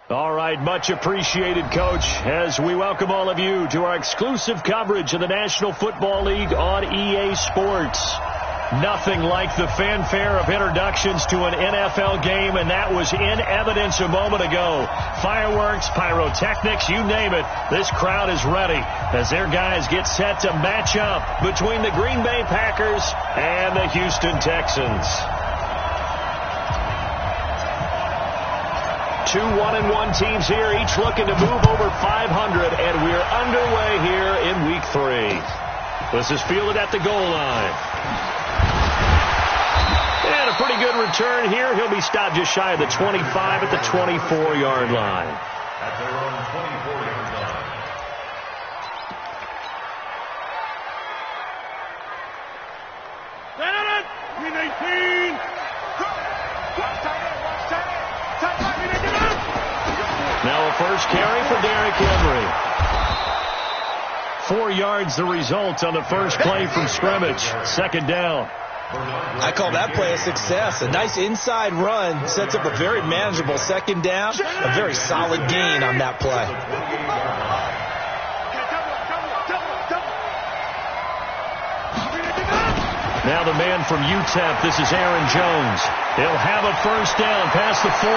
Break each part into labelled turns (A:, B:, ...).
A: All right, much appreciated, Coach, as we welcome all of you to our exclusive coverage of the National Football League on EA Sports. Nothing like the fanfare of introductions to an NFL game, and that was in evidence a moment ago. Fireworks, pyrotechnics, you name it. This crowd is ready as their guys get set to match up between the Green Bay Packers and the Houston Texans. Two 1-1 teams here, each looking to move over 500, and we're underway here in Week 3. This is fielded at the goal line. And a pretty good return here. He'll be stopped just shy of the 25 at the 24-yard line.
B: At their own 24-yard line.
A: Now a first carry for Derrick Henry. 4 yards the result on the first play from scrimmage. Second down.
C: I call that play a success. A nice inside run sets up a very manageable second down. A very solid gain on that play.
A: Now the man from UTEP, this is Aaron Jones. He'll have a first down past the 40.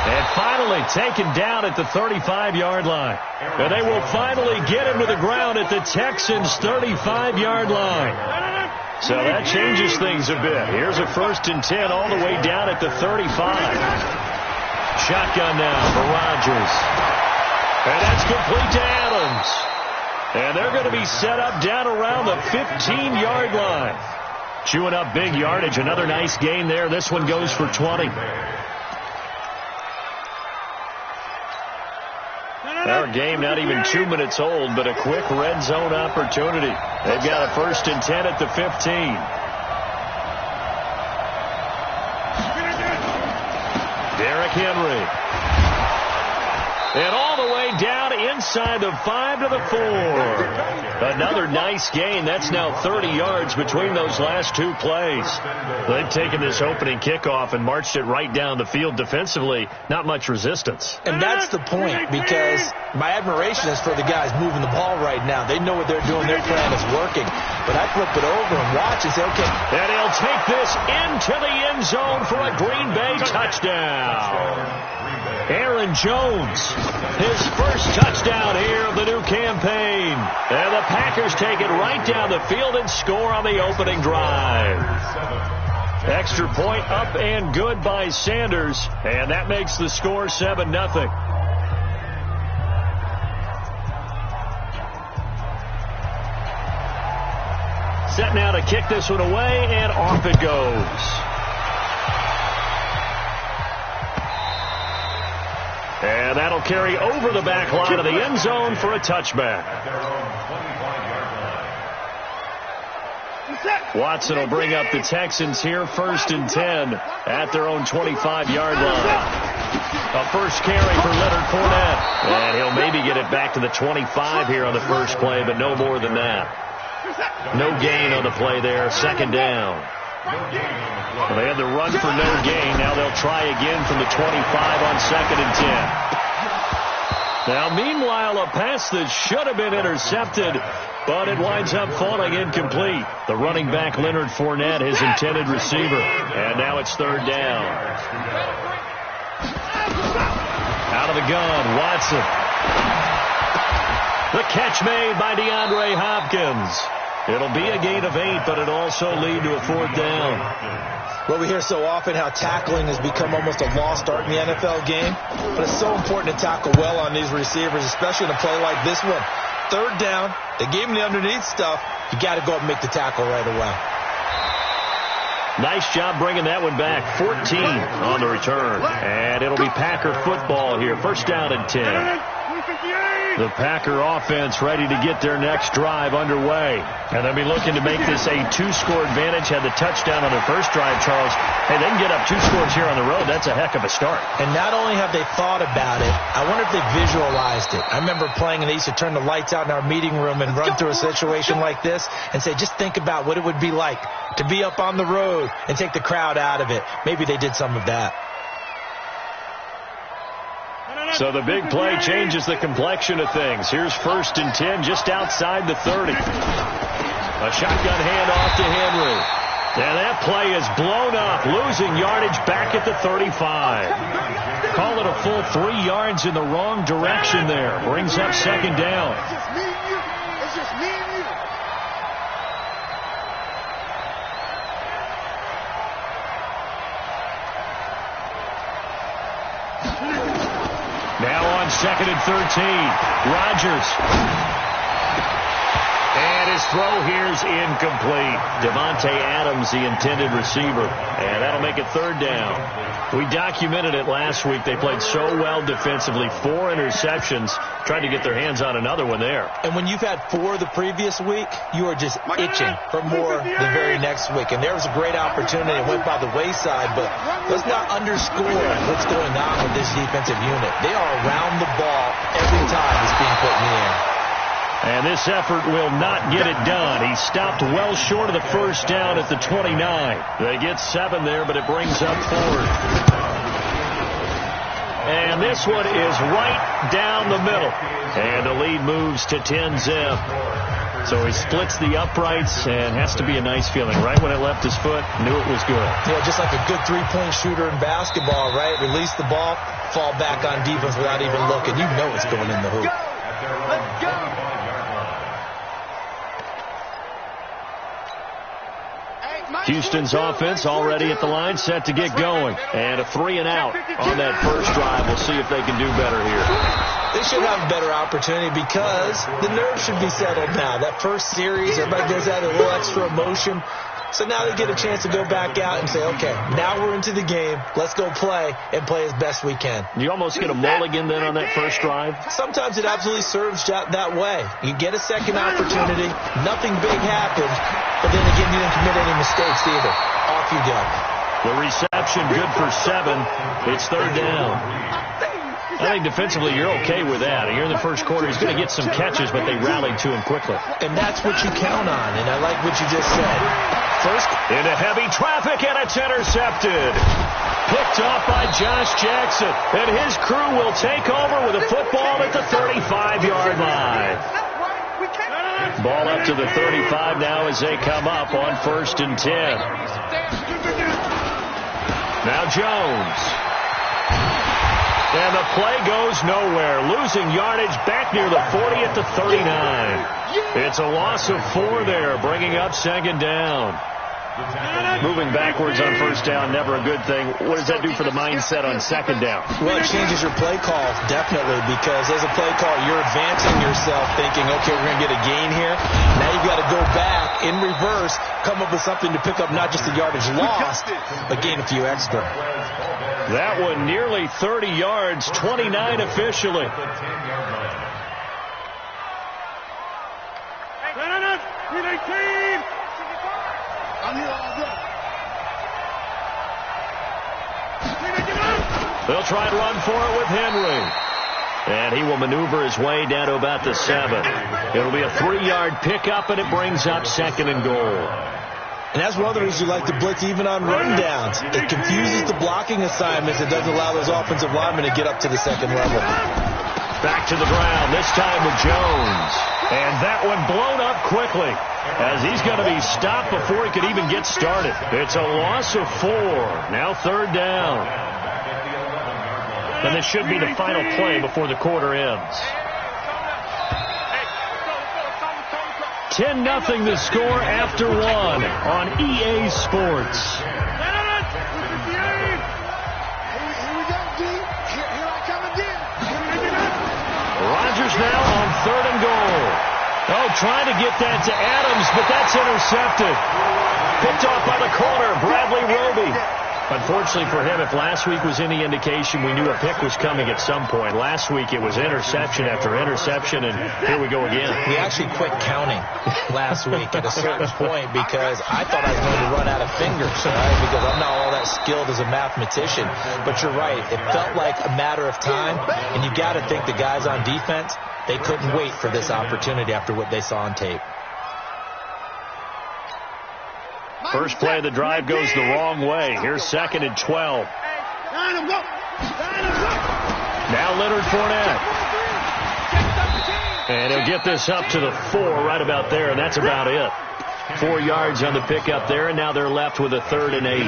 A: And finally taken down at the 35-yard line. And they will finally get him to the ground at the Texans' 35-yard line. So that changes things a bit. Here's a 1st and 10 all the way down at the 35. Shotgun now for Rodgers. And that's complete to Adams. And they're going to be set up down around the 15-yard line. Chewing up big yardage. Another nice gain there. This one goes for 20. Our game not even 2 minutes old, but a quick red zone opportunity. They've got a 1st and 10 at the 15. Derrick Henry. And all the way down inside the 5 to the 4. Another nice gain. That's now 30 yards between those last 2 plays. They've taken this opening kickoff and marched it right down the field defensively. Not much resistance.
C: And that's the point, because my admiration is for the guys moving the ball right now. They know what they're doing. Their plan is working. But I flip it over and watch and say, okay.
A: And he'll take this into the end zone for a Green Bay touchdown. Aaron Jones, his first touchdown here of the new campaign. And the Packers take it right down the field and score on the opening drive. Extra point up and good by Sanders. And that makes the score 7-0. Set now to kick this one away, and off it goes. And that'll carry over the back line of the end zone for a touchback. Watson will bring up the Texans here, 1st and 10 at their own 25-yard line. A first carry for Leonard Fournette. And he'll maybe get it back to the 25 here on the first play, but no more than that. No gain on the play there, 2nd down. Well, they had the run for no gain. Now they'll try again from the 25 on 2nd and 10. Now, meanwhile, a pass that should have been intercepted, but it winds up falling incomplete. The running back, Leonard Fournette, his intended receiver. And now it's 3rd down. Out of the gun, Watson. The catch made by DeAndre Hopkins. It'll be a gain of 8, but it'll also lead to a 4th down.
C: Well, we hear so often how tackling has become almost a lost art in the NFL game. But it's so important to tackle well on these receivers, especially in a play like this one. 3rd down, they gave him the underneath stuff. You got to go up and make the tackle right away.
A: Nice job bringing that one back. 14 on the return. And it'll be Packer football here. 1st down and 10. The Packer offense ready to get their next drive underway. And they'll be looking to make this a 2-score advantage. Had the touchdown on their first drive, Charles. Hey, they can get up 2 scores here on the road. That's a heck of a start.
C: And not only have they thought about it, I wonder if they visualized it. I remember playing, and they used to turn the lights out in our meeting room and run through a situation like this and say, just think about what it would be like to be up on the road and take the crowd out of it. Maybe they did some of that.
A: So the big play changes the complexion of things. Here's 1st and 10 just outside the 30. A shotgun handoff to Henry. And that play is blown up, losing yardage back at the 35. Call it a full 3 yards in the wrong direction there. Brings up 2nd down.
D: It's just me and you.
A: Now on 2nd and 13. Rodgers. And his throw here's incomplete. Devontae Adams, the intended receiver. And that'll make it 3rd down. We documented it last week. They played so well defensively. 4 interceptions. Tried to get their hands on another one there.
C: And when you've had 4 the previous week, you are just itching for more the very next week. And there was a great opportunity. It went by the wayside. But let's not underscore what's going on with this defensive unit. They are around the ball every time it's being put in the air.
A: And this effort will not get it done. He stopped well short of the 1st down at the 29. They get 7 there, but it brings up 4th. And this one is right down the middle. And the lead moves to 10-zip. So he splits the uprights, and has to be a nice feeling. Right when it left his foot, knew it was good.
C: Yeah, just like a good three-point shooter in basketball, right? Release the ball, fall back on defense without even looking. You know it's going in the hoop.
D: Let's go.
A: Houston's offense already at the line, set to get going. And a 3-and-out on that first drive. We'll see if they can do better here.
C: They should have a better opportunity because the nerves should be settled now. That first series, everybody goes out a little extra emotion. So now they get a chance to go back out and say, okay, now we're into the game. Let's go play and play as best we can.
A: You almost get a mulligan then on that first drive?
C: Sometimes it absolutely serves that way. You get a second opportunity. Nothing big happened. But then again, you didn't commit any mistakes either. Off you go.
A: The reception good for 7. It's 3rd down. I think defensively you're okay with that. Here in the first quarter, he's going to get some catches, but they rallied to him quickly.
C: And that's what you count on, and I like what you just said. First,
A: into heavy traffic, and it's intercepted. Picked off by Josh Jackson, and his crew will take over with a football at the 35-yard line. Ball up to the 35 now as they come up on 1st and 10. Now Jones. And the play goes nowhere. Losing yardage back near the 40 at the 39. It's a loss of 4 there, bringing up 2nd down. Moving backwards on 1st down, never a good thing. What does that do for the mindset on 2nd down?
C: Well, it changes your play call, definitely, because as a play call, you're advancing yourself thinking, okay, we're going to get a gain here. Now you've got to go back in reverse, come up with something to pick up not just the yardage lost, but gain a few extra.
A: That one nearly 30 yards, 29 officially. They'll try to run for it with Henry. And he will maneuver his way down to about the 7. It'll be a 3-yard pickup, and it brings up 2nd and goal.
C: And that's one of the reasons you like to blitz even on run downs. It confuses the blocking assignments. It doesn't allow those offensive linemen to get up to the 2nd level.
A: Back to the ground, this time with Jones. And that one blown up quickly as he's going to be stopped before he could even get started. It's a loss of 4. Now 3rd down. And this should be the final play before the quarter ends. 10-0 the score after 1 on EA Sports. Rodgers now on 3rd and goal. Oh, trying to get that to Adams, but that's intercepted. Picked off by the corner, Bradley Roby. Unfortunately for him, if last week was any indication, we knew a pick was coming at some point. Last week it was interception after interception, and here we go again.
C: We actually quit counting last week at a certain point because I thought I was going to run out of fingers, right? Because I'm not all that skilled as a mathematician. But you're right. It felt like a matter of time, and you got to think the guys on defense, they couldn't wait for this opportunity after what they saw on tape.
A: First play of the drive goes the wrong way. Here's 2nd and 12. Now Now Leonard Fournette. And he'll get this up to the 4 right about there, and that's about it. 4 yards on the pickup there, and now they're left with a 3rd and 8.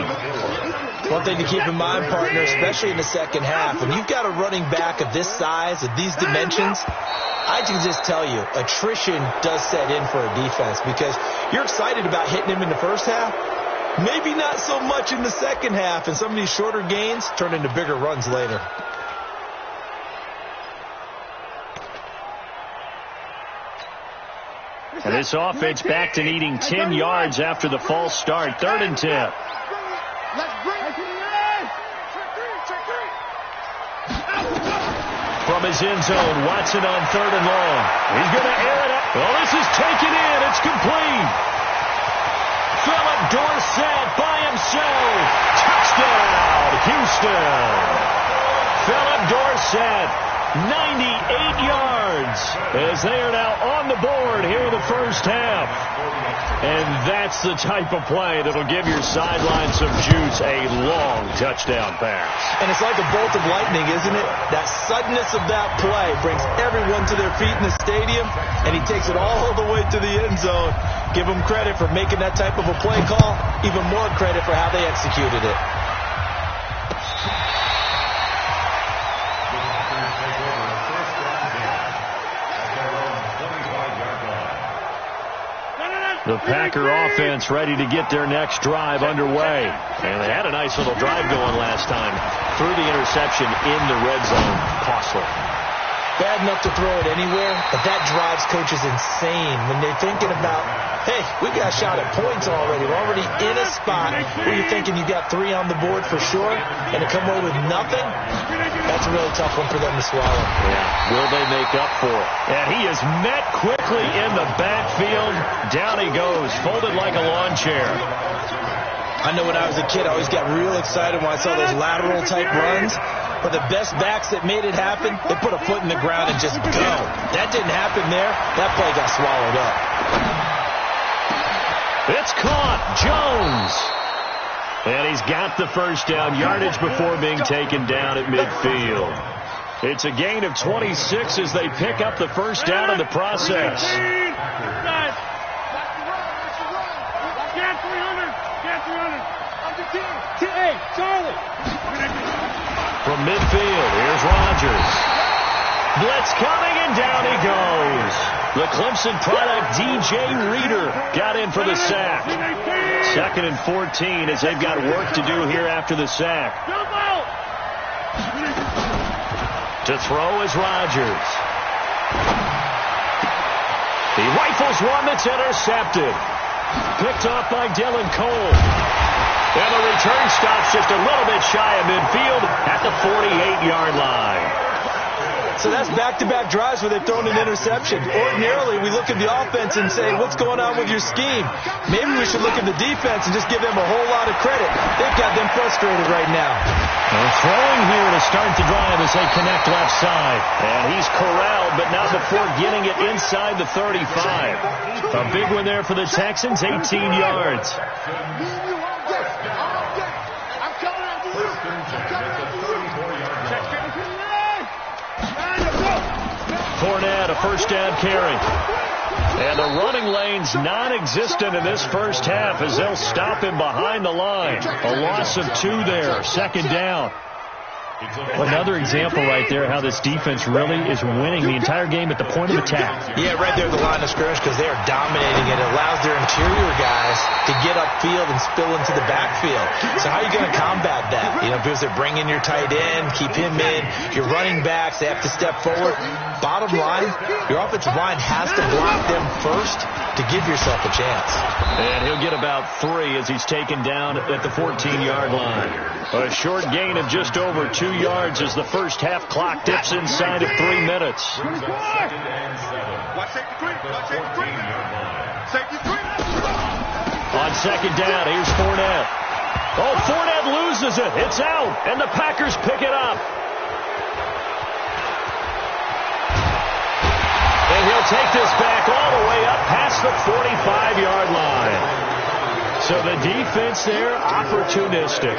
C: One thing to keep in mind, partner, especially in the second half, when you've got a running back of this size, of these dimensions, I can just tell you, attrition does set in for a defense because you're excited about hitting him in the first half. Maybe not so much in the second half, and some of these shorter gains turn into bigger runs later.
A: And this offense back to needing 10 yards after the false start. 3rd and 10. From his end zone, Watson on 3rd and long. He's going to air it up. Well, this is taken in. It's complete. Philip Dorsett by himself. Touchdown, Houston. Philip Dorsett, 98 yards as they are now on the board here in the first half. And that's the type of play that'll give your sideline some juice, a long touchdown pass.
C: And it's like a bolt of lightning, isn't it? That suddenness of that play brings everyone to their feet in the stadium, and he takes it all the way to the end zone. Give him credit for making that type of a play call, even more credit for how they executed it.
A: The Packer offense ready to get their next drive underway. And they had a nice little drive going last time. Threw the interception in the red zone. Costly.
C: Bad enough to throw it anywhere, but that drives coaches insane when they're thinking about, hey, we got a shot at points already. We're already in a spot where you're thinking you got 3 on the board for sure, and to come away with nothing, that's a really tough one for them to swallow.
A: Yeah, will they make up for it? And he is met quickly in the backfield. Down he goes, folded like a lawn chair.
C: I know when I was a kid, I always got real excited when I saw those lateral-type runs. But the best backs that made it happen, they put a foot in the ground and just go. That didn't happen there. That play got swallowed up.
A: It's caught. Jones. And he's got the first down, yardage before being taken down at midfield. It's a gain of 26 as they pick up the first down in the process. From midfield, here's Rodgers. Blitz coming, and down he goes. The Clemson product, DJ Reader, got in for the sack. 2nd and 14 as they've got work to do here after the sack. To throw is Rodgers. He rifles one that's intercepted. Picked off by Dylan Cole. And the return stops just a little bit shy of midfield at the 48-yard line.
C: So that's back-to-back drives where they've thrown an interception. Ordinarily, we look at the offense and say, what's going on with your scheme? Maybe we should look at the defense and just give them a whole lot of credit. They've got them frustrated right now.
A: They're throwing here to start the drive as they connect left side. And he's corralled, but not before getting it inside the 35. A big one there for the Texans, 18 yards. Fournette, a first down carry. And the running lane's non-existent in this first half as they'll stop him behind the line. A loss of 2 there, 2nd down. Another example right there how this defense really is winning the entire game at the point of attack.
C: Yeah, right there at the line of scrimmage because they are dominating it. It allows their interior guys to get upfield and spill into the backfield. So how are you going to combat that? You know, because they're bringing your tight end, keep him in. Your running backs, they have to step forward. Bottom line, your offensive line has to block them first to give yourself a chance.
A: And he'll get about 3 as he's taken down at the 14-yard line. A short gain of just over 2 yards as the first half clock dips inside of 3 minutes. On 2nd down, here's Fournette. Oh, Fournette loses it. It's out, and the Packers pick it up. And he'll take this back all the way up past the 45-yard line. So the defense there, opportunistic.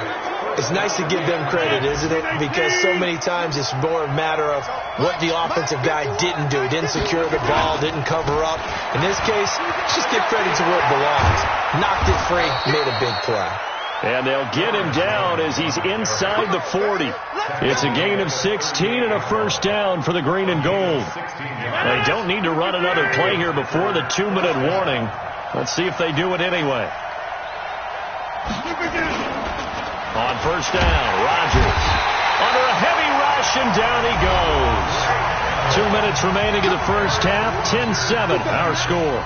C: It's nice to give them credit, isn't it? Because so many times it's more a matter of what the offensive guy didn't do. Didn't secure the ball, didn't cover up. In this case, just give credit to where it belongs. Knocked it free, made a big play.
A: And they'll get him down as he's inside the 40. It's a gain of 16 and a first down for the green and gold. They don't need to run another play here before the 2-minute warning. Let's see if they do it anyway. On first down, Rodgers under a heavy rush, and down he goes. 2 minutes remaining in the first half, 10-7 our score.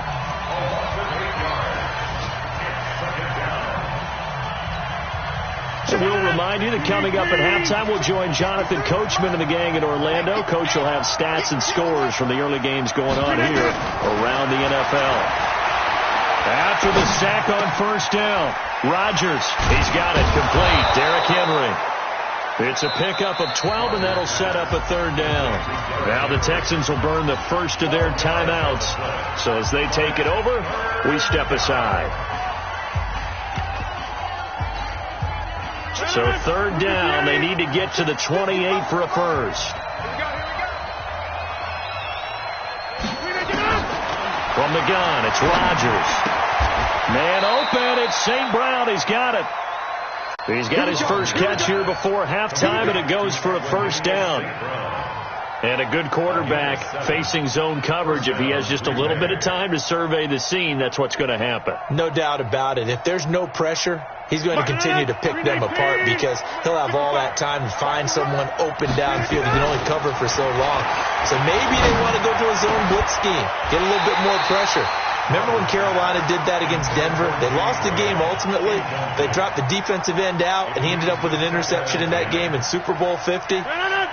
A: So we'll remind you that coming up at halftime, we'll join Jonathan Coachman and the gang in Orlando. Coach will have stats and scores from the early games going on here around the NFL. After the sack on first down, Rodgers, he's got it complete. Derrick Henry. It's a pickup of 12, and that'll set up a third down. Now the Texans will burn the first of their timeouts. So as they take it over, we step aside. So third down, they need to get to the 28 for a first. From the gun, it's Rodgers. Man open, it's St. Brown. He's got it. He's got his first catch here before halftime, and it goes for a first down. And a good quarterback facing zone coverage. If he has just a little bit of time to survey the scene, that's what's going to happen.
C: No doubt about it. If there's no pressure, he's going to continue to pick them apart because he'll have all that time to find someone open downfield. He can only cover for so long. So maybe they want to go to a zone blitz scheme, get a little bit more pressure. Remember when Carolina did that against Denver? They lost the game ultimately. They dropped the defensive end out, and he ended up with an interception in that game in Super Bowl 50.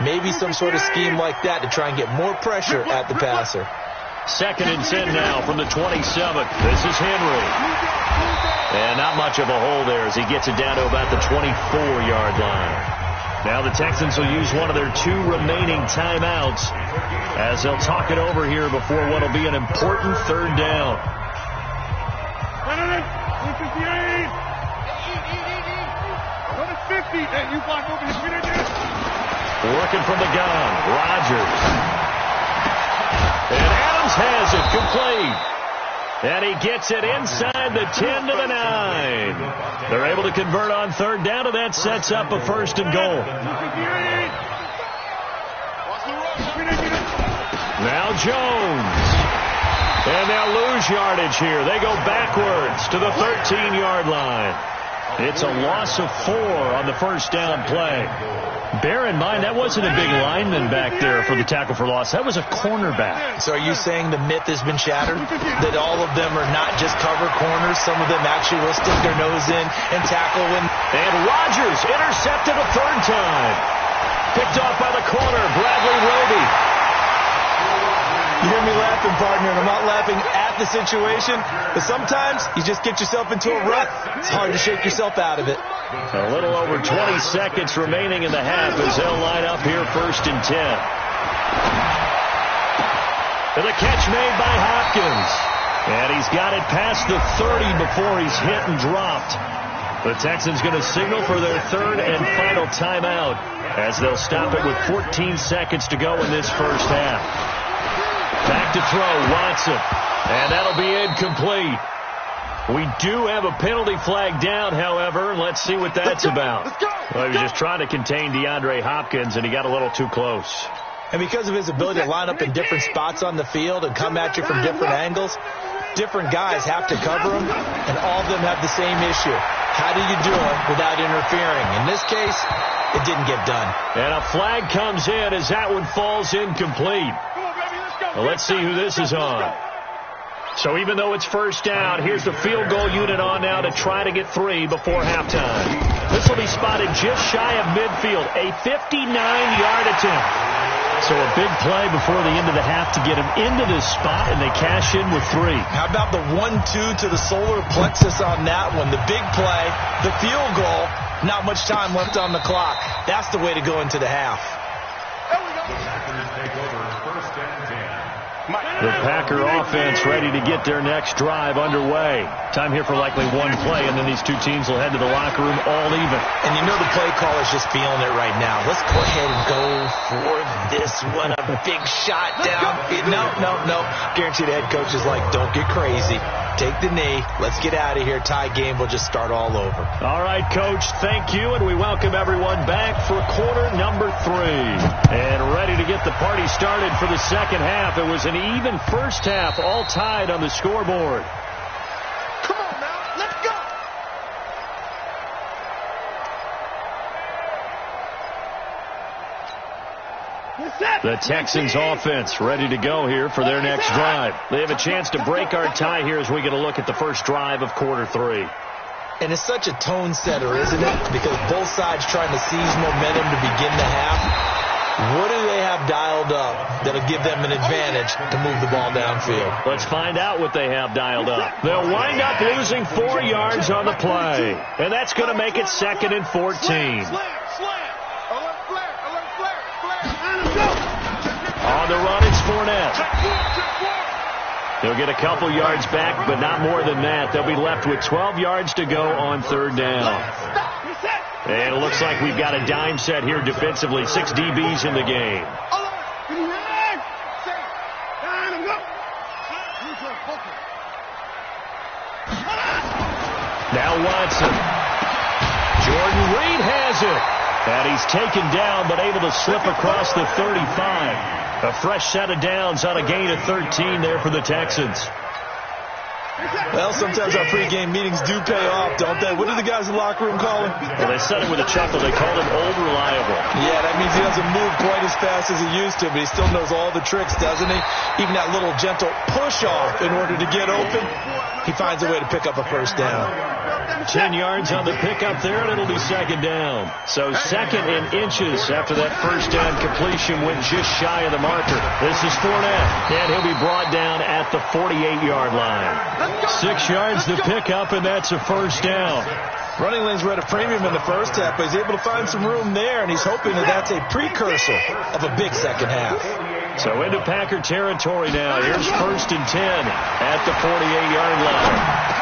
C: Maybe some sort of scheme like that to try and get more pressure at the passer.
A: 2nd and 10 now from the 27. This is Henry. And not much of a hole there as he gets it down to about the 24-yard line. Now the Texans will use one of their 2 remaining timeouts as they'll talk it over here before what will be an important third down. Working from the gun, Rodgers. And Adams has it complete. And he gets it inside the 10 to the 9. They're able to convert on third down, and that sets up a first and goal. Now Jones. And they'll lose yardage here. They go backwards to the 13-yard line. It's a loss of 4 on the first down play. Bear in mind, that wasn't a big lineman back there for the tackle for loss. That was a cornerback.
C: So are you saying the myth has been shattered? That all of them are not just cover corners? Some of them actually will stick their nose in and tackle when...
A: And Rodgers intercepted a third time. Picked off by the corner, Bradley Roby.
C: You hear me laughing, partner, and I'm not laughing at the situation, but sometimes you just get yourself into a rut. It's hard to shake yourself out of it.
A: A little over 20 seconds remaining in the half as they'll line up here 1st and 10. And the catch made by Hopkins. And he's got it past the 30 before he's hit and dropped. The Texans going to signal for their 3rd and final timeout as they'll stop it with 14 seconds to go in this first half. Back to throw, Watson. And that'll be incomplete. We do have a penalty flag down, however. Let's see what that's about. Well, he was just trying to contain DeAndre Hopkins, and he got a little too close.
C: And because of his ability to line up in different spots on the field and come at you from different angles, different guys have to cover him, and all of them have the same issue. How do you do it without interfering? In this case, it didn't get done.
A: And a flag comes in as that one falls incomplete. Well, let's see who this is on. So even though it's first down, here's the field goal unit on now to try to get 3 before halftime. This will be spotted just shy of midfield, a 59-yard attempt. So a big play before the end of the half to get him into this spot, and they cash in with 3.
C: How about the 1-2 to the solar plexus on that one? The big play, the field goal, not much time left on the clock. That's the way to go into the half.
B: The Packers take over 1st and 10.
A: The Packer offense ready to get their next drive underway. Time here for likely one play, and then these two teams will head to the locker room all even.
C: And you know the play caller's just feeling it right now. Let's go ahead and go for this one. A big shot down. No. Guarantee the head coach is like, don't get crazy. Take the knee. Let's get out of here. Tie game. We'll just start all over.
A: All right, Coach. Thank you, and we welcome everyone back for quarter number 3. And ready to get the party started for the second half. It was an even first half, all tied on the scoreboard.
D: Come on now, let's go.
A: The Texans offense ready to go here for their next drive. They have a chance to break our tie here as we get a look at the first drive of quarter 3.
C: And it's such a tone setter, isn't it? Because both sides trying to seize momentum to begin the half. What do they have dialed up that'll give them an advantage to move the ball downfield?
A: Let's find out what they have dialed up. They'll wind up losing 4 yards on the play. And that's going to make it 2nd and 14. On the run, it's Fournette. They'll get a couple yards back, but not more than that. They'll be left with 12 yards to go on 3rd down. And it looks like we've got a dime set here defensively. 6 DBs in the game. Now Watson. Jordan Reed has it. And he's taken down, but able to slip across the 35. A fresh set of downs on a gain of 13 there for the Texans.
C: Well, sometimes our pregame meetings do pay off, don't they? What do the guys in the locker room call him?
A: Well, they said it with a chuckle. They called him Old Reliable.
C: Yeah, that means he doesn't move quite as fast as he used to, but he still knows all the tricks, doesn't he? Even that little gentle push-off in order to get open, he finds a way to pick up a first down.
A: 10 yards on the pickup there, and it'll be 2nd down. So 2nd in inches after that first down completion went just shy of the marker. This is Fournette, and he'll be brought down at the 48-yard line. 6 yards to pick up, and that's a first down.
C: Running lanes were at a premium in the first half, but he's able to find some room there, and he's hoping that that's a precursor of a big second half.
A: So into Packer territory now. Here's 1st and 10 at the 48-yard line.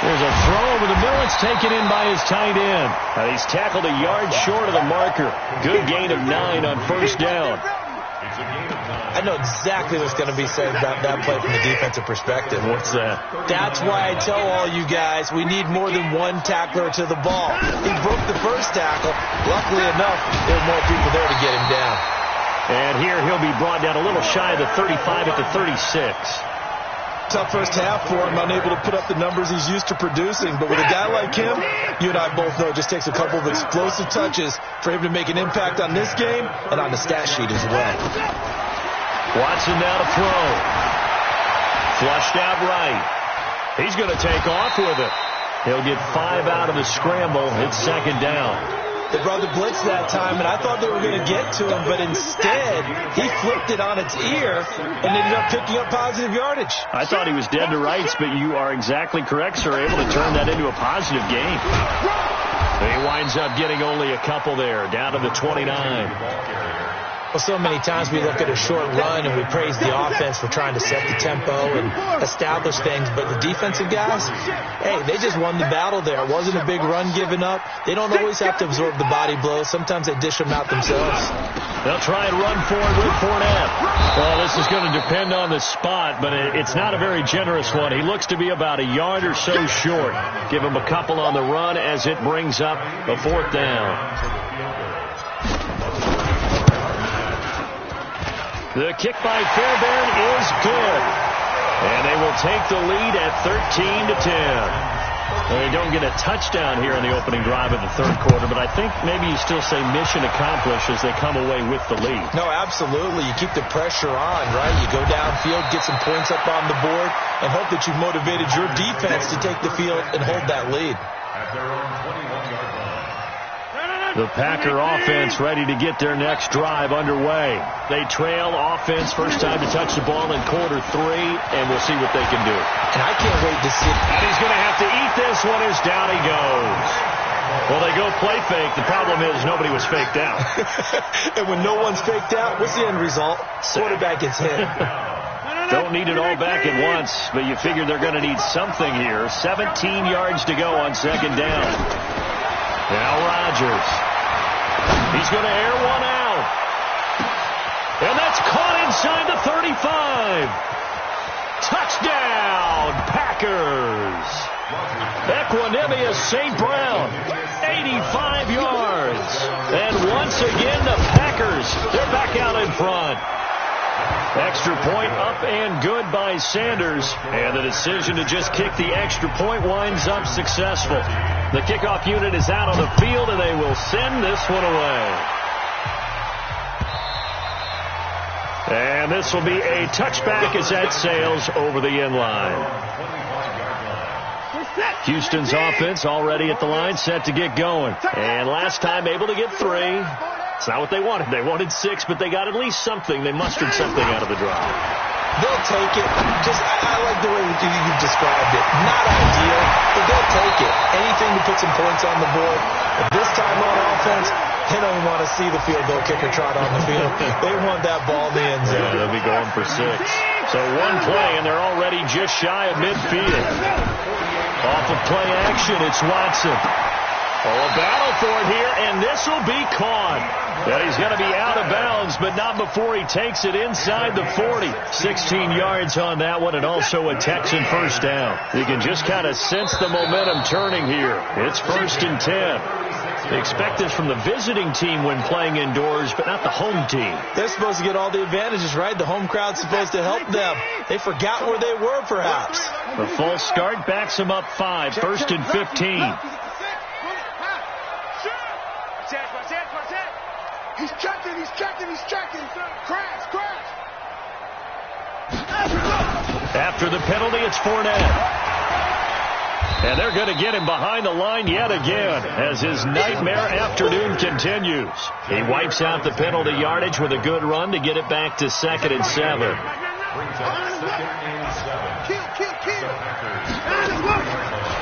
A: There's a throw over the middle. It's taken in by his tight end. He's tackled a yard short of the marker. Good gain of 9 on 1st down.
C: I know exactly what's going to be said about that play from the defensive perspective.
A: What's that?
C: That's why I tell all you guys we need more than one tackler to the ball. He broke the first tackle. Luckily enough, there were more people there to get him down.
A: And here he'll be brought down a little shy of the 35 at the 36.
C: Tough first half for him, unable to put up the numbers he's used to producing. But with a guy like him, you and I both know it just takes a couple of explosive touches for him to make an impact on this game and on the stat sheet as well.
A: Watson now to throw. Flushed out right. He's going to take off with it. He'll get 5 out of the scramble. It's 2nd down.
C: They brought the blitz that time, and I thought they were going to get to him, but instead, he flipped it on its ear and ended up picking up positive yardage.
A: I thought he was dead to rights, but you are exactly correct, sir. Able to turn that into a positive gain. He winds up getting only a couple there, down to the 29.
C: Well, so many times we look at a short run and we praise the offense for trying to set the tempo and establish things, but the defensive guys, hey, they just won the battle there. It wasn't a big run given up. They don't always have to absorb the body blows. Sometimes they dish them out themselves.
A: They'll try and run forward with Fournette. Well, this is going to depend on the spot, but it's not a very generous one. He looks to be about a yard or so short. Give him a couple on the run as it brings up a 4th down. The kick by Fairbairn is good. And they will take the lead at 13-10. They don't get a touchdown here in the opening drive of the 3rd quarter, but I think maybe you still say mission accomplished as they come away with the lead.
C: No, absolutely. You keep the pressure on, right? You go downfield, get some points up on the board, and hope that you've motivated your defense to take the field and hold that lead.
B: At their own 21-yard line.
A: The Packer offense ready to get their next drive underway. They trail offense, first time to touch the ball in quarter 3, and we'll see what they can do.
C: And I can't wait to see.
A: And he's going to have to eat this one as down he goes. Well, they go play fake. The problem is nobody was faked out.
C: And when no one's faked out, what's the end result? Quarterback gets hit.
A: Don't need it all back at once, but you figure they're going to need something here. 17 yards to go on second down. Now Rodgers. He's going to air one out. And that's caught inside the 35. Touchdown, Packers. Equanimous St. Brown, 85 yards. And once again, the Packers, they're back out in front. Extra point up and good by Sanders. And the decision to just kick the extra point winds up successful. The kickoff unit is out on the field, and they will send this one away. And this will be a touchback as that sails over the end line. Houston's offense already at the line, set to get going. And last time able to get 3. It's not what they wanted. They wanted 6, but they got at least something. They mustered something out of the drive.
C: They'll take it. I like the way you described it. Not ideal, but they'll take it. Anything to put some points on the board. But this time on offense, they don't want to see the field goal kicker trot on the field. They want that ball in the end zone.
A: Yeah, they'll be going for 6. So one play, and they're already just shy of midfield. Off of play action, it's Watson. Oh, a battle for it here, and this will be caught. And he's going to be out of bounds, but not before he takes it inside the 40. 16 yards on that one, and also a Texan first down. You can just kind of sense the momentum turning here. It's 1st and 10. They expect this from the visiting team when playing indoors, but not the home team.
C: They're supposed to get all the advantages, right? The home crowd's supposed to help them. They forgot where they were, perhaps.
A: The false start backs them up 5. 1st and 15.
D: He's checking. Crash.
A: After the penalty, it's Fournette. And they're going to get him behind the line yet again as his nightmare afternoon continues. He wipes out the penalty yardage with a good run to get it back to 2nd and 7.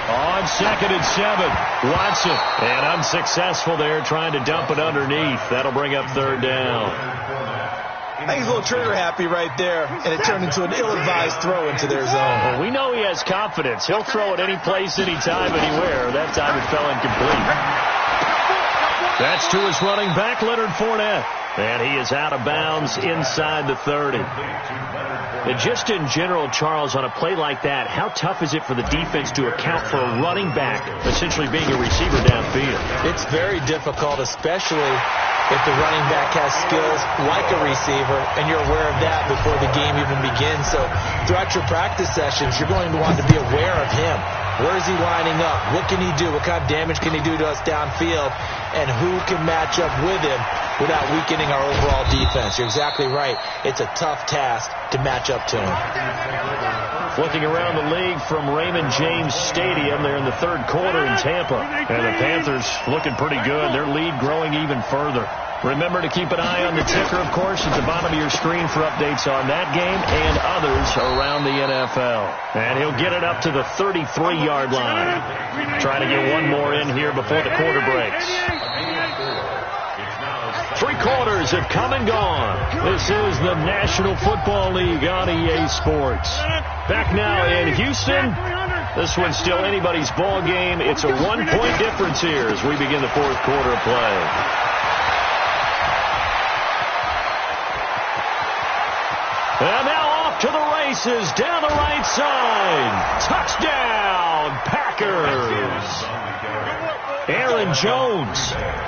A: On 2nd and 7, Watson. And unsuccessful there trying to dump it underneath. That'll bring up 3rd down.
C: I think he's a little trigger happy right there, and it turned into an ill-advised throw into their zone.
A: Well, we know he has confidence. He'll throw it any place, anytime, anywhere. That time it fell incomplete. That's to his running back, Leonard Fournette. And he is out of bounds inside the 30. And just in general, Charles, on a play like that, how tough is it for the defense to account for a running back essentially being a receiver downfield?
C: It's very difficult, especially if the running back has skills like a receiver, and you're aware of that before the game even begins. So throughout your practice sessions, you're going to want to be aware of him. Where is he lining up? What can he do? What kind of damage can he do to us downfield? And who can match up with him without weakening our overall defense? You're exactly right. It's a tough task to match up to him.
A: Looking around the league from Raymond James Stadium, they're in the 3rd quarter in Tampa. And the Panthers looking pretty good. Their lead growing even further. Remember to keep an eye on the ticker, of course, at the bottom of your screen for updates on that game and others around the NFL. And he'll get it up to the 33-yard line. Trying to get one more in here before the quarter breaks. 3 quarters have come and gone. This is the National Football League on EA Sports. Back now in Houston. This one's still anybody's ball game. It's a 1-point difference here as we begin the 4th quarter of play. And now off to the races down the right side. Touchdown, Packers. Aaron Jones,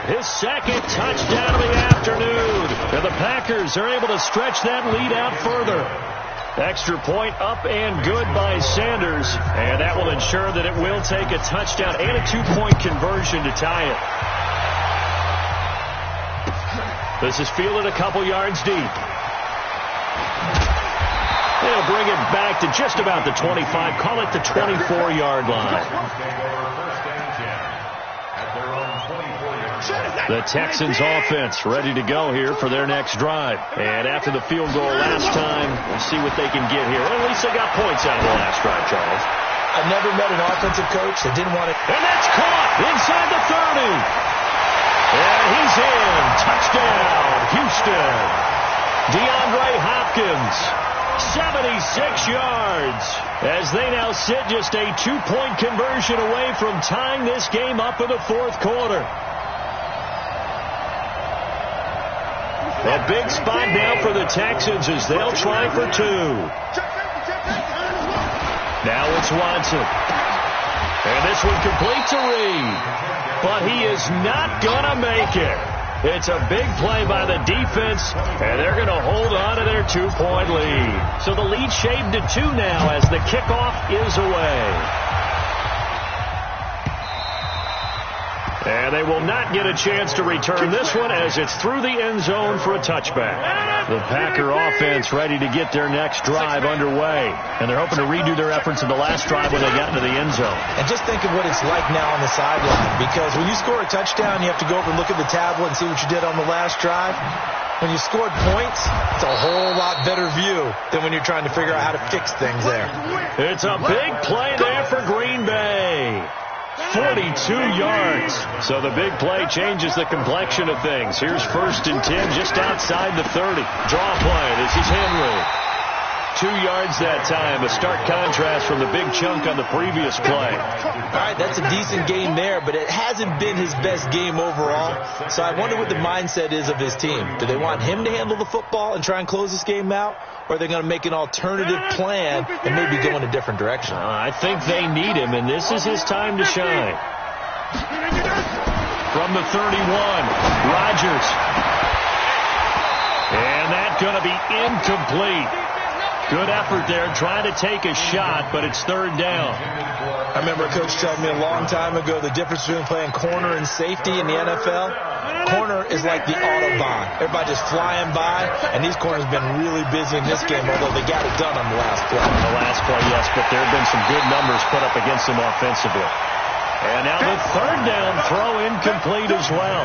A: his 2nd touchdown of the afternoon. And the Packers are able to stretch that lead out further. Extra point up and good by Sanders. And that will ensure that it will take a touchdown and a 2-point conversion to tie it. This is fielded a couple yards deep. They'll bring it back to just about the 25. Call it the 24-yard line. The Texans offense ready to go here for their next drive. And after the field goal last time, we'll see what they can get here. At least they got points out of the last drive, Charles.
C: I've never met an offensive coach that didn't want to.
A: And that's caught inside the 30. And he's in. Touchdown, Houston. DeAndre Hopkins. 76 yards, as they now sit just a 2-point conversion away from tying this game up in the fourth quarter. A big spot now for the Texans as they'll try for two. Now it's Watson. And this one complete to Reed. But he is not going to make it. It's a big play by the defense, and they're going to hold on to their 2-point lead. So the lead shaved to 2 now as the kickoff is away. And they will not get a chance to return this one as it's through the end zone for a touchback. The Packer offense ready to get their next drive underway. And they're hoping to redo their efforts in the last drive when they got into the end zone.
C: And just think of what it's like now on the sideline. Because when you score a touchdown, you have to go over and look at the tablet and see what you did on the last drive. When you scored points, it's a whole lot better view than when you're trying to figure out how to fix things there.
A: It's a big play there for Green Bay. 42 yards. So the big play changes the complexion of things. Here's 1st and 10 just outside the 30. Draw play. This is Henry. 2 yards that time. A stark contrast from the big chunk on the previous play.
C: All right, that's a decent game there, but it hasn't been his best game overall. So I wonder what the mindset is of his team. Do they want him to handle the football and try and close this game out? Or are they going to make an alternative plan and maybe go in a different direction?
A: I think they need him, and this is his time to shine. From the 31, Rodgers. And that's going to be incomplete. Good effort there, trying to take a shot, but it's 3rd down.
C: I remember a coach telling me a long time ago the difference between playing corner and safety in the NFL. Corner is like the Autobahn. Everybody just flying by, and these corners have been really busy in this game, although they got it done on the last play.
A: On the last play, yes, but there have been some good numbers put up against them offensively. And now the 3rd down throw incomplete as well.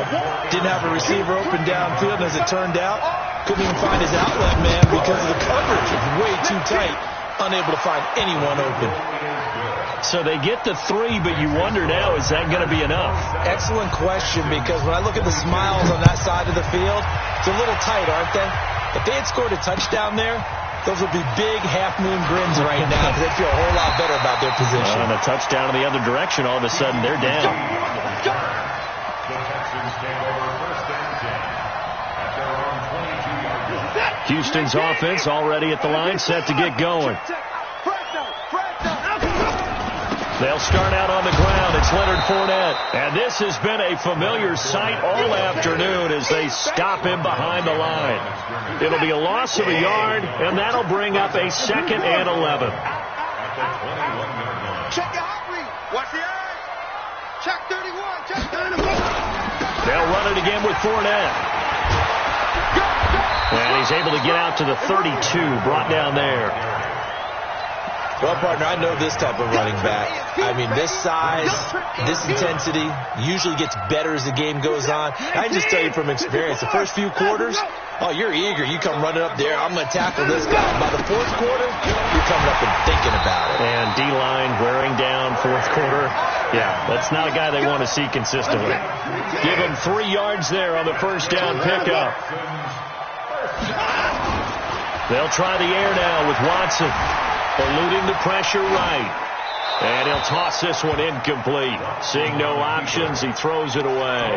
C: Didn't have a receiver open downfield, and as it turned out, couldn't even find his outlet man because of the coverage. It was way too tight, unable to find anyone open.
A: So they get the 3, but you wonder now, is that going to be enough?
C: Excellent question, because when I look at the smiles on that side of the field, it's a little tight, aren't they? If they had scored a touchdown there, those would be big half-moon grins right now because they'd feel a whole lot better about their position.
A: And a touchdown in the other direction, all of a sudden they're down.
B: The Texans take over 1st and 10 at their own 22-yard line.
A: Houston's offense already at the line, set to get going. They'll start out on the ground. It's Leonard Fournette. And this has been a familiar sight all afternoon as they stop him behind the line. It'll be a loss of a yard, and that'll bring up a 2nd and 11.
D: Check your hot read. Watch the eyes. Check 31. Check 31.
A: They'll run it again with Fournette. And he's able to get out to the 32, brought down there.
C: Well, partner, I know this type of running back. I mean, this size, this intensity usually gets better as the game goes on. I can just tell you from experience, the first few quarters, oh, you're eager. You come running up there. I'm going to tackle this guy. By the 4th quarter, you're coming up and thinking about it.
A: And D-line wearing down 4th quarter. Yeah, that's not a guy they want to see consistently. Give him 3 yards there on the 1st down pickup. They'll try the air now with Watson. Eluding the pressure right. And he'll toss this one incomplete. Seeing no options, he throws it away.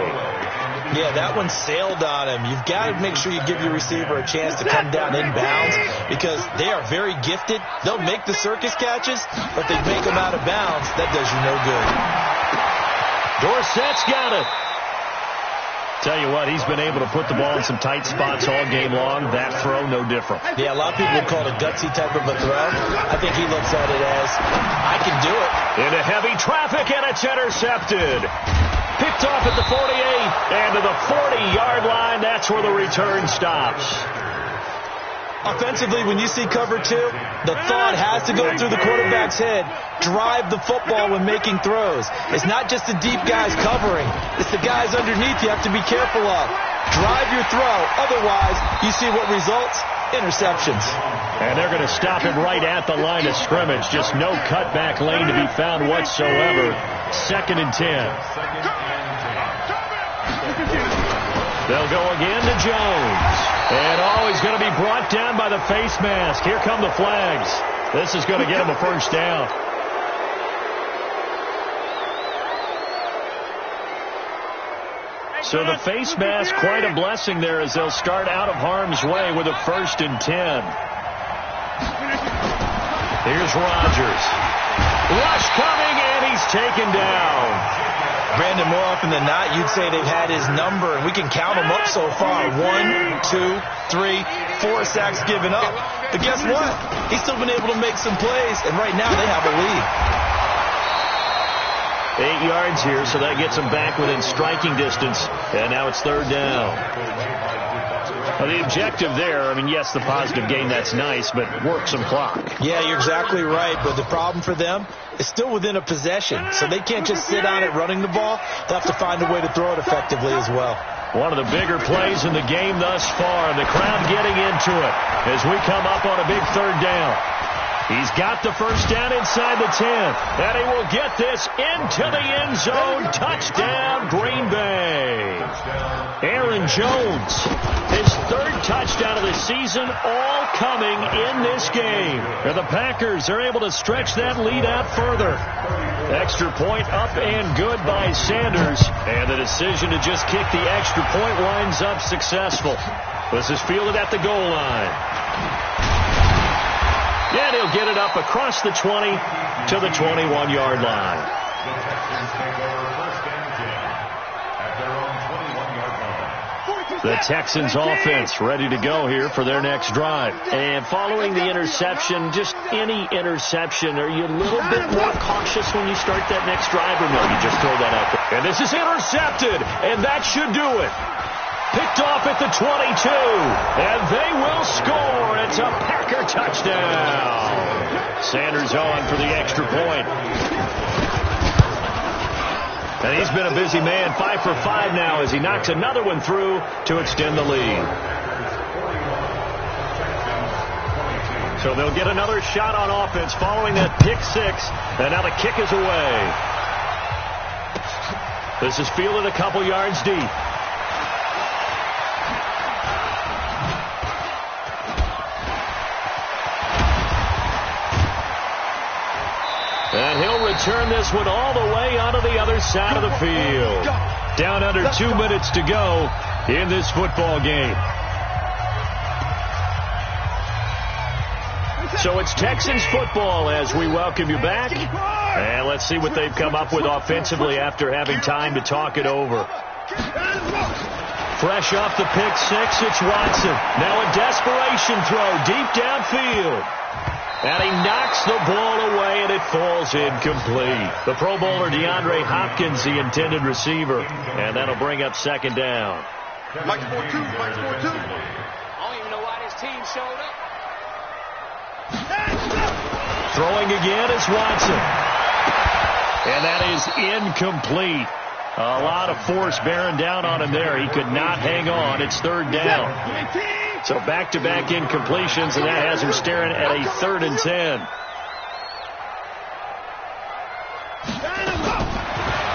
C: Yeah, that one sailed on him. You've got to make sure you give your receiver a chance to come down inbounds because they are very gifted. They'll make the circus catches, but they make them out of bounds. That does you no good.
A: Dorsett's got it. Tell you what, he's been able to put the ball in some tight spots all game long. That throw, no different.
C: Yeah, a lot of people would call it a gutsy type of a throw. I think he looks at it as, I can do it.
A: Into heavy traffic, and it's intercepted. Picked off at the 48, and to the 40-yard line, that's where the return stops.
C: Offensively, when you see cover 2, the thought has to go through the quarterback's head. Drive the football when making throws. It's not just the deep guys covering. It's the guys underneath you have to be careful of. Drive your throw. Otherwise, you see what results? Interceptions.
A: And they're going to stop him right at the line of scrimmage. Just no cutback lane to be found whatsoever. 2nd and 10. They'll go again to Jones. And he's going to be brought down by the face mask. Here come the flags. This is going to get him a first down. So the face mask, quite a blessing there as they'll start out of harm's way with a 1st and 10. Here's Rodgers. Rush coming, and he's taken down.
C: Brandon, more often than not, you'd say they've had his number, and we can count them up so far. 1, 2, 3, 4 sacks given up. But guess what? He's still been able to make some plays, and right now they have a lead.
A: 8 yards here, so that gets him back within striking distance. And now it's 3rd down. Well, the objective there, I mean, yes, the positive gain, that's nice, but work some clock.
C: Yeah, you're exactly right. But the problem for them is still within a possession. So they can't just sit on it running the ball. They'll have to find a way to throw it effectively as well.
A: One of the bigger plays in the game thus far. The crowd getting into it as we come up on a big 3rd down. He's got the first down inside the 10. And he will get this into the end zone. Touchdown, Green Bay. Aaron Jones, his 3rd touchdown of the season, all coming in this game. And the Packers are able to stretch that lead out further. Extra point up and good by Sanders. And the decision to just kick the extra point winds up successful. This is fielded at the goal line. And he'll get it up across the 20 to the 21-yard line. The Texans offense ready to go here for their next drive. And following the interception, just any interception, are you a little bit more cautious when you start that next drive, or no, you just throw that out there? And this is intercepted, and that should do it. Picked off at the 22, and they will score. It's a Packer touchdown. Sanders on for the extra point. And he's been a busy man, 5 for 5 now as he knocks another one through to extend the lead. So they'll get another shot on offense following that pick 6, and now the kick is away. This is fielded a couple yards deep. And he'll return this one all the way onto the other side of the field. Down under 2 minutes to go in this football game. So it's Texans football as we welcome you back. And let's see what they've come up with offensively after having time to talk it over. Fresh off the pick 6, it's Watson. Now a desperation throw deep downfield. And he knocks the ball away, and it falls incomplete. The Pro Bowler DeAndre Hopkins, the intended receiver. And that'll bring up 2nd down.
D: Mike 4-2, Mike 4-2.
E: I don't even know why this team showed up.
A: Throwing again is Watson. And that is incomplete. A lot of force bearing down on him there. He could not hang on. It's 3rd down. So back-to-back incompletions, and that has him staring at a 3rd and 10.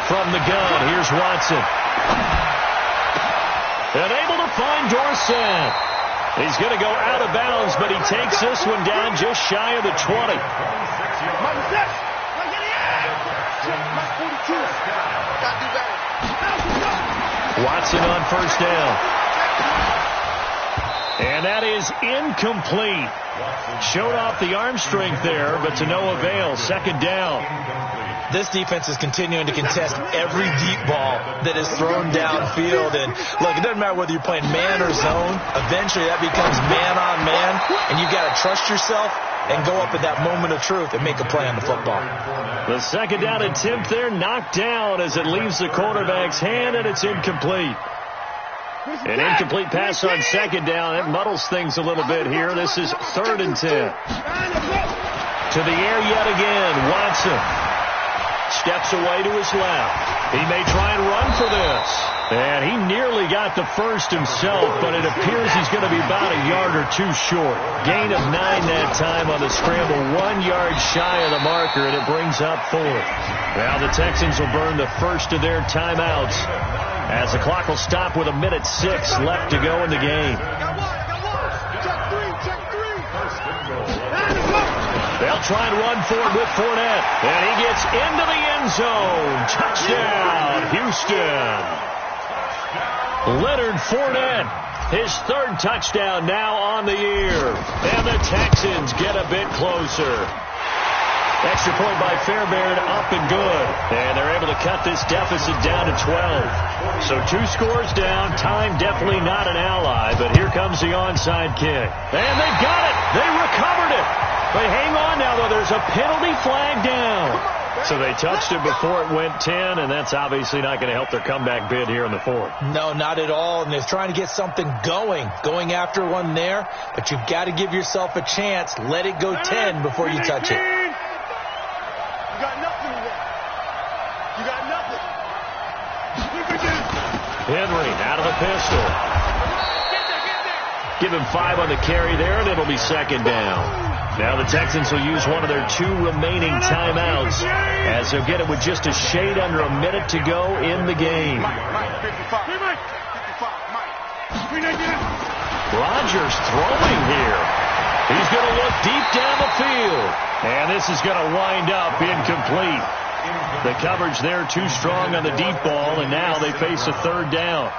A: From the gun, here's Watson. And able to find Dorsett. He's going to go out of bounds, but he takes this one down just shy of the 20. Watson on 1st down. And that is incomplete. Showed off the arm strength there, but to no avail. 2nd down.
C: This defense is continuing to contest every deep ball that is thrown downfield. And look, it doesn't matter whether you're playing man or zone. Eventually that becomes man on man, and you've got to trust yourself and go up at that moment of truth and make a play on the football.
A: The 2nd down attempt there knocked down as it leaves the quarterback's hand, and it's incomplete. An incomplete pass on 2nd down. It muddles things a little bit here. This is 3rd and 10. To the air yet again. Watson steps away to his left. He may try and run for this. And he nearly got the first himself, but it appears he's going to be about a yard or 2 short. Gain of 9 that time on the scramble. 1 yard shy of the marker, and it brings up 4th. Now the Texans will burn the first of their timeouts. as the clock will stop with 1:06 left to go in the game. They'll try and run for it with Fournette, and he gets into the end zone. Touchdown, Houston. Leonard Fournette, his third touchdown now on the year, and the Texans get a bit closer. Extra point by Fairbairn, up and good. And they're able to cut this deficit down to 12. So 2 scores down. Time definitely not an ally, but here comes the onside kick. And they got it. They recovered it. But hang on now, though. There's a penalty flag down. So they touched it before it went 10, and that's obviously not going to help their comeback bid here in the fourth.
C: No, not at all. And they're trying to get something going after one there. But you've got to give yourself a chance. Let it go 10 before you touch it.
D: You got nothing in there. You got nothing.
A: Henry out of the pistol. Give him 5 on the carry there, and it'll be second down. Now the Texans will use one of their 2 remaining timeouts as they'll get it with just a shade under a minute to go in the game. Rodgers throwing here. He's going to look deep down the field. And this is going to wind up incomplete. The coverage there too strong on the deep ball, and now they face a third down.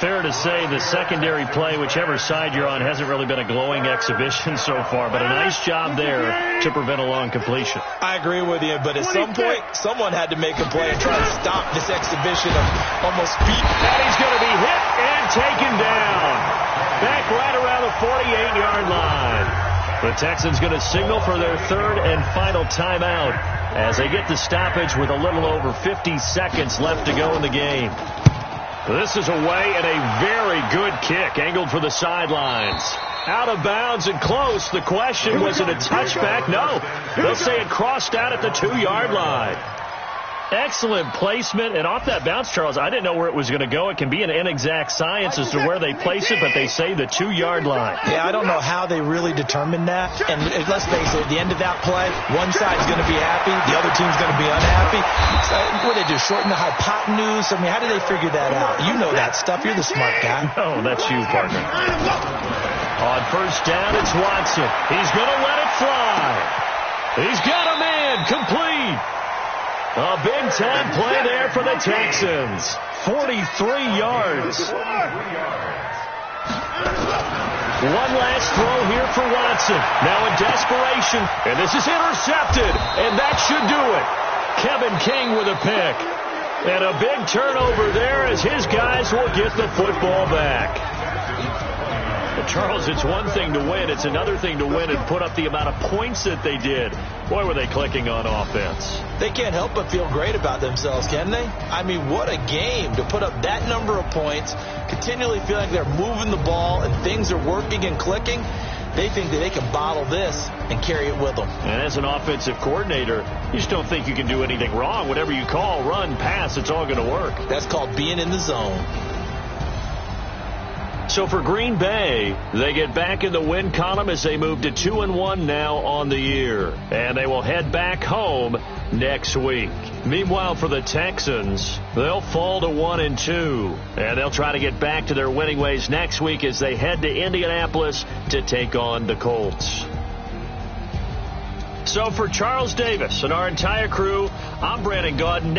A: Fair to say the secondary play, whichever side you're on, hasn't really been a glowing exhibition so far, but a nice job there to prevent a long completion.
C: I agree with you, but at some point, someone had to make a play and try to stop this exhibition of almost beat.
A: And he's going to be hit and taken down. Back right around the 48-yard line. The Texans going to signal for their third and final timeout as they get the stoppage with a little over 50 seconds left to go in the game. This is away and a very good kick angled for the sidelines. Out of bounds and close. The question, was it a touchback? No. They'll say it crossed out at the 2-yard line. Excellent placement, and off that bounce, Charles, I didn't know where it was going to go. It can be an inexact science as to where they place it, but they say the 2-yard line.
C: Yeah, I don't know how they really determined that. And let's face it, at the end of that play, one side's going to be happy, the other team's going to be unhappy. What do they do, shorten the hypotenuse? I mean, how do they figure that out? You know that stuff. You're the smart guy.
A: No, that's you, partner. On first down, it's Watson. He's going to let it fly. He's got a man, complete. A big-time play there for the Texans. 43 yards. One last throw here for Watson. Now in desperation. And this is intercepted. And that should do it. Kevin King with a pick. And a big turnover there as his guys will get the football back. But Charles, it's one thing to win. It's another thing to win and put up the amount of points that they did. Boy, were they clicking on offense.
C: They can't help but feel great about themselves, can they? I mean, what a game to put up that number of points, continually feel like they're moving the ball and things are working and clicking. They think that they can bottle this and carry it with them.
A: And as an offensive coordinator, you just don't think you can do anything wrong. Whatever you call, run, pass, it's all going to work.
C: That's called being in the zone.
A: So for Green Bay, they get back in the win column as they move to 2-1 now on the year. And they will head back home next week. Meanwhile, for the Texans, they'll fall to 1-2. And they'll try to get back to their winning ways next week as they head to Indianapolis to take on the Colts. So for Charles Davis and our entire crew, I'm Brandon Gaudin.